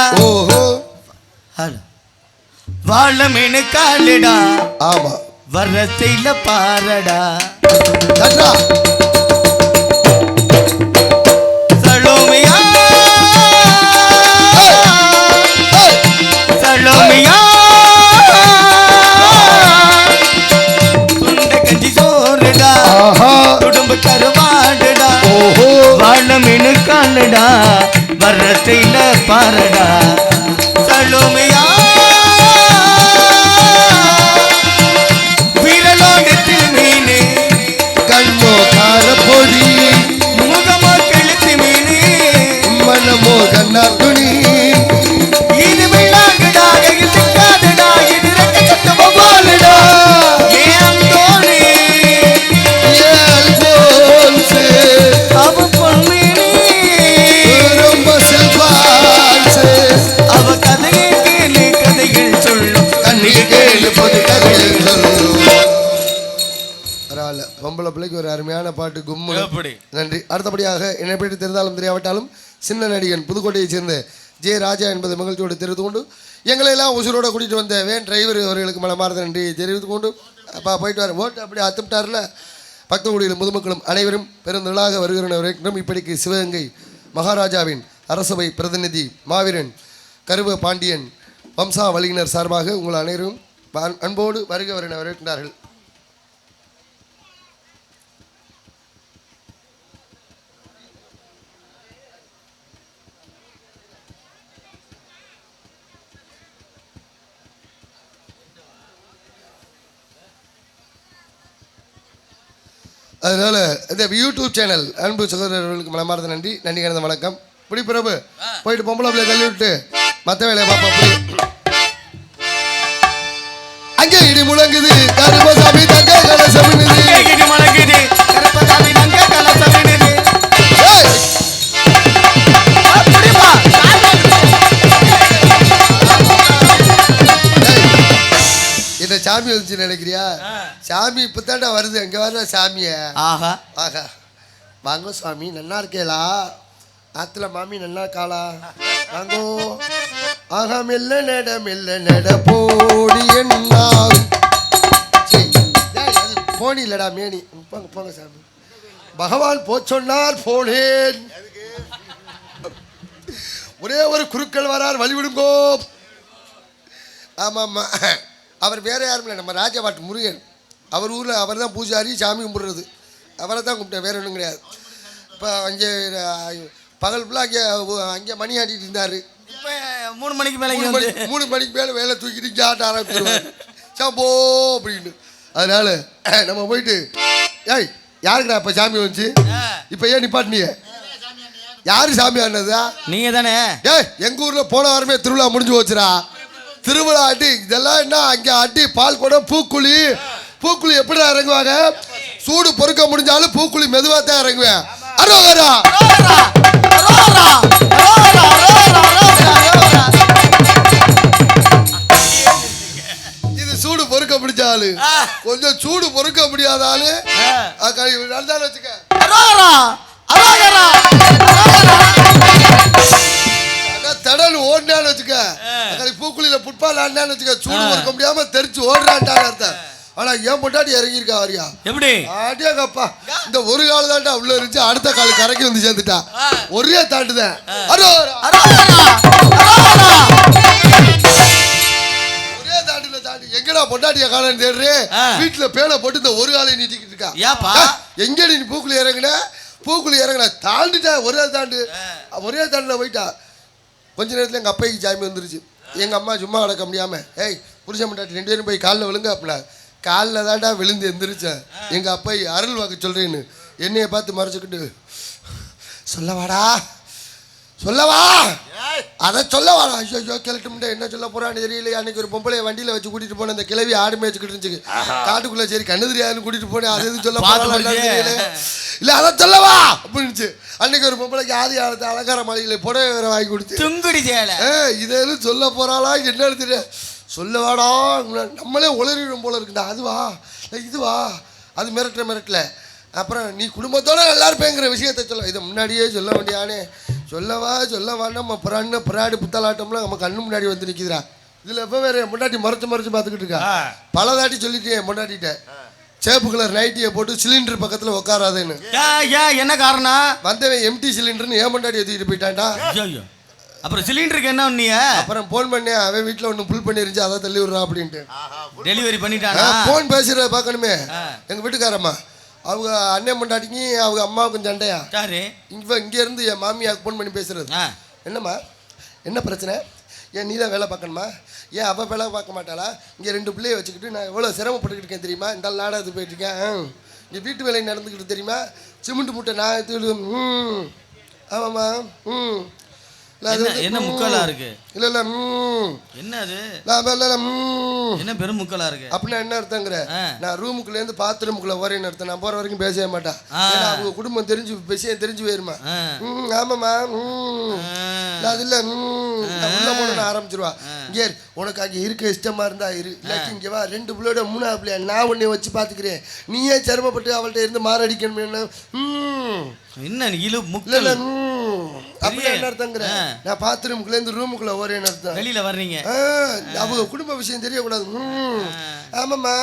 வாழ மீனு காலுடா. ஆமா வரத்தையில பாரடா சலுமையா சலுமையா சுண்ட கஞ்சி சோறு காலடா வர்ற ஸ்டைல பாரடா சலுமையா விரலோடு மீனு கண்ணோ காரப்பொடி முகமோ கெளுத்து மீனு மனமோ கண்ணார் துணி இது விழாங்கடா சிக்காதடா இது ரெக்க கட்ட போவாலடா ஏன் தோணி அவ பொன்மீனி ரொம்ப சில்பாசு அவ கதையை கேளு கதைகள் சொல்லும் கண்ணில் கேளு பொது கதைகள் சொல்லும். பரவாயில்ல, பொம்பளை பிள்ளைக்கு ஒரு அருமையான பாட்டு கும்மு. நன்றி. அடுத்தபடியாக என்னை பற்றி தெரிந்தாலும் தெரியாவிட்டாலும் சின்ன நடிகன் புதுக்கோட்டையைச் சேர்ந்த ஜே ராஜா என்பதை மகிழ்ச்சியோடு தெரிவித்து கொண்டு எங்களை எல்லாம் உசுரோட கூட்டிகிட்டு வந்த வேன் டிரைவர் அவர்களுக்கு மனமார்ந்த நன்றி தெரிவித்து கொண்டு அப்பா போயிட்டு வர ஓட்டு அப்படி அத்துப்பிட்டார்ல பக்தகுடியிலும் பொதுமக்களும் அனைவரும் பெருந்திரளாக வருகிறவர்களும் இப்படிக்கு சிவகங்கை மகாராஜாவின் அரசவை பிரதிநிதி மாவீரன் கருவ பாண்டியன் வம்சா வழியினர் சார்பாக உங்கள் அனைவரும் அன்போடு வருக வரவேற்கின்றார்கள். அதனால இந்த யூடியூப் சேனல் அன்பு சகோதரர்களுக்கு மனமார்ந்த நன்றி கலந்த வணக்கம். இப்படி பிரபு போயிட்டு பொம்பளை பிள்ளை தள்ளி விட்டு மற்ற வேலையை பார்ப்போம். அங்கே இடி முழங்குது கருப்பசாமி தங்க கலசமினுது இடி முழங்குது கருப்பசாமி தங்க கலசமினுது அப்படிமா இந்த சாமி வந்துச்சு நினைக்கிறியா? சாமி இப்பதாண்டா வருது. அங்க வர்ற சாமிய ஆஹா ஆஹா வாங்க சுவாமி நல்லா இருக்கேலா? ஆத்துல மாமி நல்லா இருக்காளா? வாங்கோ ஆஹா மெல்ல நட போடி என்ன போனி இல்லடா மேனி. போங்க போங்க சாமி. பகவான் போச்சொன்னார் போனேன். ஒரே ஒரு குருக்கள் வரார் வழிவிடுங்கோ. ஆமா ஆமா அவர் வேற யாரும் இல்லை, நம்ம ராஜபாட்டு முருகன். அவர் ஊரில் அவர் தான் பூஜாரி, சாமி கும்பிட்றது அவரை தான் கும்பிட்டேன், வேற ஒன்றும் கிடையாது. இப்போ அங்கே பகல் ஃபுல்லாக அங்கே மணி ஆட்டிகிட்டு இருந்தார். இப்போ 3 மணிக்கு மேலே 3 மணிக்கு மேலே வேலை தூக்கிட்டு இங்கே ஆட்ட ஆரம்பிச்சிருவார் சாம்போ அப்படின்னு. அதனால நம்ம போயிட்டு ஏய் யாருக்குடா இப்போ சாமி வந்துச்சு? இப்போ ஏன் நிப்பாட்டினிய? யாரு சாமி ஆனதா? நீங்கள் தானே? ஏய் எங்கள் ஊரில் போன வாரமே திருவிழா முடிஞ்சு போச்சுடா. திருவிழா அடி இதெல்லாம் என்ன அங்கே அடி பால் குடம் பூக்குழி எப்படி இறங்குவாங்க? சூடு பொறுக்க முடிஞ்சாலும் பூக்குழி மெதுவாக தான் இறங்குவேன். அரோகரா இது சூடு பொறுக்க முடிஞ்சாலு, கொஞ்சம் சூடு பொறுக்க முடியாத ஆளு நடந்தாலும் வச்சுக்க தடல் ஓடினான்னு வச்சுக்க. பூக்குழியில புட்பால் ஆடினான்னு வச்சுக்க. சூடு பொறுக்க முடியாம தெரிச்சு ஓடுறான்டான்னு அர்த்தம். ஆனா ஏன் பொண்டாட்டி இறங்கியிருக்கா வரியா? எப்படி ஆட்டியாக்கப்பா இந்த ஒரு கால் தாண்டா உள்ள இருந்துச்சு, அடுத்த கால் கரைக்கு வந்து சேர்ந்துட்டா. ஒரே தாண்டுதான் ஒரே தாண்டுல தாண்டி எங்கடா பொண்டாட்டிய காலன்னு தேடுறேன். வீட்டுல பேனை போட்டு இந்த ஒரு காலை நீட்டிக்கிட்டு இருக்கா. எங்கடி நீ பூக்குழி இறங்குன தாண்டிட்டா. ஒரே தாண்டுல போயிட்டா. கொஞ்ச நேரத்தில் எங்கள் அப்பைக்கு சாமி வந்துருச்சு. எங்கள் அம்மா சும்மா கிடக்க முடியாமல் ஏய் புருஷன் பொண்டாட்டி 2 பேரும் போய் காலில் விழுங்க அப்படின்னா காலில் தாண்டா விழுந்து எந்திரிச்சேன். எங்கள் அப்பை அருள் வாக்கு சொல்கிறேன்னு என்னையை பார்த்து மறைச்சிக்கிட்டு சொல்லவாடா அதை சொல்லவாடா. ஐயோ கிளட்டும்ட்ட என்ன சொல்ல போகிறான்னு தெரியல. அன்னைக்கு ஒரு பொம்பளையை வண்டியில் வச்சு கூட்டிகிட்டு போனேன். அந்த கிளவி ஆடு மேய்ச்சிக்கிட்டு இருந்துச்சு காட்டுக்குள்ளே. சரி கண்ணு தெரியாதுன்னு கூட்டிகிட்டு போனேன். அது எதுவும் சொல்ல தெரியல. இல்லை அதை சொல்லவா அப்படின்னுச்சு. அன்னைக்கு ஒரு பொம்பளைக்கு ஆதி காலத்தை அலங்கார மாளிகையில் புடவை வேற வாங்கி கொடுத்து துங்குடி இதெல்லாம் சொல்ல போகிறாளா என்னன்னு தெரியல. சொல்லவாடா நம்மளே உளறிடும் போல இருக்குண்டா. அதுவா இதுவா அது மிரட்டல. அப்புறம் நீ குடும்பத்தோட நல்லா இருப்பேங்கிற விஷயத்த சொல்ல. இதை முன்னாடியே சொல்ல வேண்டியானே. சொல்லவா நம்ம பிராடி புத்தலாட்டம்லாம் நம்ம கண்ணு முன்னாடி வந்து நிற்கிதுரா. இதில் எப்போ வேற முன்னாடி மறைச்சு பார்த்துக்கிட்டு இருக்கா. பல தாட்டி சொல்லிட்டேன் முன்னாடிட்ட சேப்பு கலர் நைட்டியை போட்டு சிலிண்டர் பக்கத்தில் உட்காராதேன்னு. என்ன காரணம்? வந்தவன் எம்டி சிலிண்டர்னு ஏன் முன்னாடி ஏற்றிக்கிட்டு போயிட்டான்டா. அப்புறம் சிலிண்டருக்கு என்ன நீ? அப்புறம் ஃபோன் பண்ணேன். அவன் வீட்டில் ஒன்று புல் பண்ணிருந்துச்சு, அதை தள்ளி விடுறான் அப்படின்ட்டு டெலிவரி பண்ணிட்டான். ஃபோன் பேசுகிறத பார்க்கணுமே. எங்கள் வீட்டுக்காரம்மா அவங்க அண்ணன் பொண்டாட்டிக்கு அவங்க அம்மாவுக்கும் சண்டையா. சரி. இங்கேருந்து என் மாமியாவுக்கு ஃபோன் பண்ணி பேசுறது. என்னம்மா என்ன பிரச்சனை? ஏன் நீ தான் வேலை பார்க்கணுமா? ஏன் அவள் வேலை பார்க்க மாட்டாளா? இங்கே 2 பிள்ளையை வச்சுக்கிட்டு நான் எவ்வளோ சிரமப்பட்டுக்கிட்டு இருக்கேன் தெரியுமா? இந்த நாடகத்துக்கு போயிட்டுருக்கேன். இங்கே வீட்டு வேலை நடந்துக்கிட்டு தெரியுமா? சிமெண்ட் மூட்டை நான் ஆமாம்மா. என்ன முக்கலா இருக்கு? இல்ல இல்ல என்ன அது? என்ன பெரும் முக்கலா இருக்கு அப்படின்னா என்ன அர்த்தங்கிற? நான் ரூமுக்குள்ள இருந்து பாத்ரூமுக்குள்ள வரேன்னு அர்த்தம். நான் போற வரைக்கும் பேசவே மாட்டேன். ஏன்னா அவங்க குடும்பம் தெரிஞ்சு விஷயம் தெரிஞ்சு போயிருமா. ஆமாம்மா. அது இல்ல உள்ள போன ஆரம்பிச்சிருவா. இங்கே உனக்கு அங்கே இருக்க இஷ்டமா இருந்தா இரு, இல்லாட்டி இங்கே வா. 2 பிள்ளையோட 3ஆவது பிள்ளையா நான் உன்னை வச்சு பாத்துக்கிறேன். நீயே சிரமப்பட்டு அவள்கிட்ட இருந்து மாரடிக்கணும். என்ன அப்படி என்ன அர்த்தங்கிற? நான் பாத்ரூமுக்குள்ள இருந்து ரூமுக்குள்ள வரேன்னு அர்த்தம். வெளியில வர்றீங்க. அவங்க குடும்ப விஷயம் தெரியக்கூடாது. ஆமாம்மா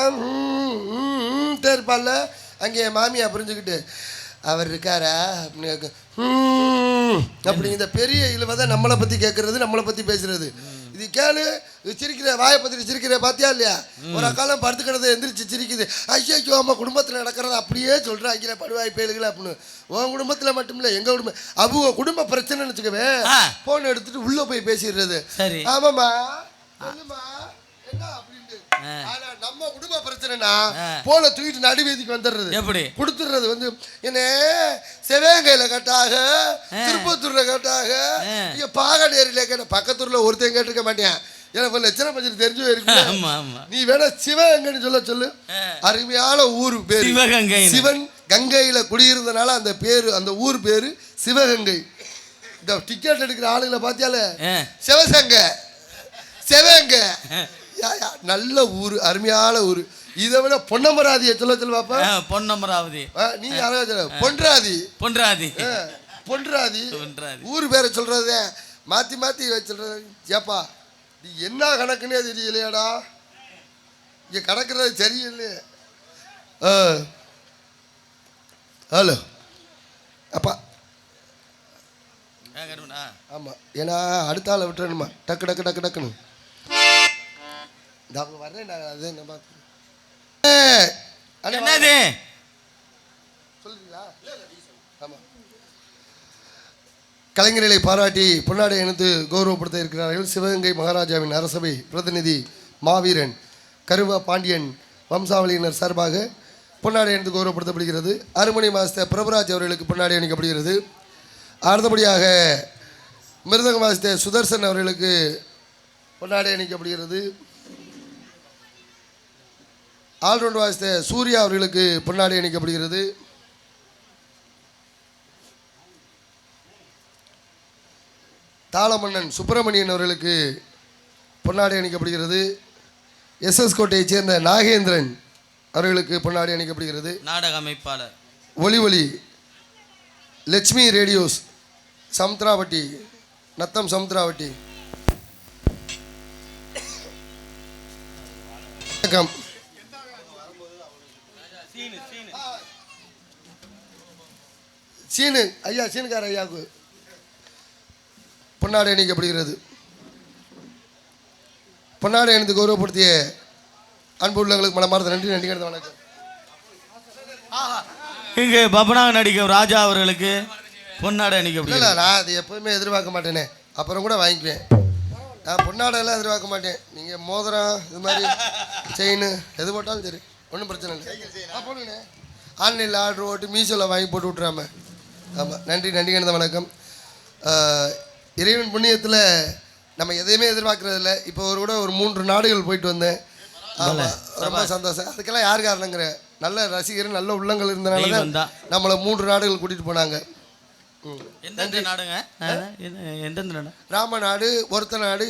இருப்பால. அங்கே மாமியா புரிஞ்சுக்கிட்டு அவர் இருக்காரா அப்படின்னு அப்படி இந்த பெரிய இழுவதை நம்மளை பத்தி கேட்கறது, நம்மளை பத்தி பேசுறது. இது கேளு, சிரிக்கிற வாயை பத்தி சிரிக்கிற பாத்தியா இல்லையா? ஒரு காலம் படுத்துக்கிறது எந்திரிச்சு சிரிக்குது. ஐயோ அம்மா குடும்பத்தில் நடக்கிறது அப்படியே சொல்றாங்க படுவாய் பேலுகளை அப்படின்னு. உன் குடும்பத்தில் மட்டும் இல்லை, எங்க குடும்பம் அவங்க குடும்ப பிரச்சனைன்னு வச்சுக்கவே போன் எடுத்துட்டு உள்ள போய் பேசிடுறது. ஆமாம்மா சொல்லுமா என்ன அப்படின்ட்டு. ஆனா நம்ம குடும்ப பிரச்சனைனா போன தூக்கிட்டு நடுவீதிக்கு வந்துடுறது. எப்படி கொடுத்துடுறது வந்து என்ன சிவகங்கையில கேட்டாக, திருப்பத்தூர்ல கேட்டாக, இங்க பாகடேரியில கேட்ட. பக்கத்தூர்ல ஒருத்தன் கேட்டிருக்க மாட்டேன். எனக்கு லட்சண பஞ்சம் தெரிஞ்சு இருக்கு. நீ வேணா சிவகங்கைன்னு சொல்லு. அருமையான ஊர் பேரு சிவகங்கை. சிவன் கங்கையில குடியிருந்தனால அந்த பேரு, அந்த ஊர் பேரு சிவகங்கை. இந்த டிக்கெட் எடுக்கிற ஆளுங்களை பார்த்தியால சிவசங்கை சிவகங்கை. நல்ல ஊரு, அருமையான ஊரு. இதை விட பொன்னமராதியை சொல்ல பாப்பா. பொன்னமராவதி நீ பொன்றாதி பொன்றாதி பொன்றாதி ஊர் பேரை சொல்றது மாத்தி மாத்தி சொல்றது. ஏப்பா நீ என்ன கணக்குன்னே தெரியலையாடா, இங்க கணக்குறது சரியில்லையே. ஹலோ அப்பா. ஆமா, ஏன்னா அடுத்த ஆளை விட்டுறணுமா, டக்கு டக்கு டக்கு டக்குன்னு. அவங்க வர்றேன் நான். அது என்ன பார்த்து என்னது சொல்றீங்களா? ஆமா, கலைஞர்களை பாராட்டி பொன்னாடை அணிந்து கௌரவப்படுத்த இருக்கிறார்கள் சிவகங்கை மகாராஜாவின் அரசபை பிரதிநிதி மாவீரன் கருவா பாண்டியன் வம்சாவளியினர் சார்பாக பொன்னாடை அணிந்து கௌரவப்படுத்தப்படுகிறது. அருமணி மாஸ்டர் பிரபுராஜ் அவர்களுக்கு பொன்னாடை அணிக்கப்படுகிறது. அடுத்தபடியாக மிருதங்க மாஸ்டர் சுதர்சன் அவர்களுக்கு பொன்னாடை அணிக்கப்படுகிறது. ஆல்ரவுண்ட் வாசித்த சூர்யா அவர்களுக்கு பொன்னாடை அணிக்கப்படுகிறது. தாளமன்னன் சுப்பிரமணியன் அவர்களுக்கு பொன்னாடை அணிக்கப்படுகிறது. SS கோட்டையைச் சேர்ந்த நாகேந்திரன் அவர்களுக்கு பொன்னாடை அணிக்கப்படுகிறது. நாடக அமைப்பாளர் ஒலி ஒலி லட்சுமி ரேடியோஸ் சமுத்திராவட்டி நத்தம் சமுத்திராவட்டி. வணக்கம். சீனு ஐயா, சீனுக்கார ஐயாவுக்கு பொன்னாடை அணிக்கப்படுகிறது. பொன்னாடை அணிந்து கௌரவப்படுத்திய அன்பு உள்ளவங்களுக்கு மனமார்ந்த நன்றி. நன்றி கிடந்த வணக்கம். இங்கே பபனாக நடிக்கும் ராஜா அவர்களுக்கு பொன்னாடை அணிக்கப்படுகிறது. இல்லை, நான் அது எப்போதுமே எதிர்பார்க்க மாட்டேனே, அப்புறம் கூட வாங்கிக்குவேன். நான் பொன்னாடையெல்லாம் எதிர்பார்க்க மாட்டேன். நீங்கள் மோதிரம் இது மாதிரி செயின் எது போட்டாலும் சரி, ஒன்றும் பிரச்சனை இல்லை. போடுங்கண்ணே, ஆன்லைனில் ஆர்டர் போட்டு மீஷோவில் வாங்கி போட்டு விட்றாம. ஆமாம், நன்றி. நன்றி கணித வணக்கம். இறைவன் புண்ணியத்தில் நம்ம எதையுமே எதிர்பார்க்கறது இல்லை. இப்போ ஒரு 3 நாடுகள் போயிட்டு வந்தேன். ஆமாம், ரொம்ப சந்தோஷம். அதுக்கெல்லாம் யார் காரணங்கிற நல்ல ரசிகர் நல்ல உள்ளங்கள் இருந்தனால தான் நம்மளை 3 நாடுகள் கூட்டிகிட்டு போனாங்க. எந்தெந்த நாடுங்க? எந்தெந்த நாடு? ராமநாடு, ஒருத்த நாடு,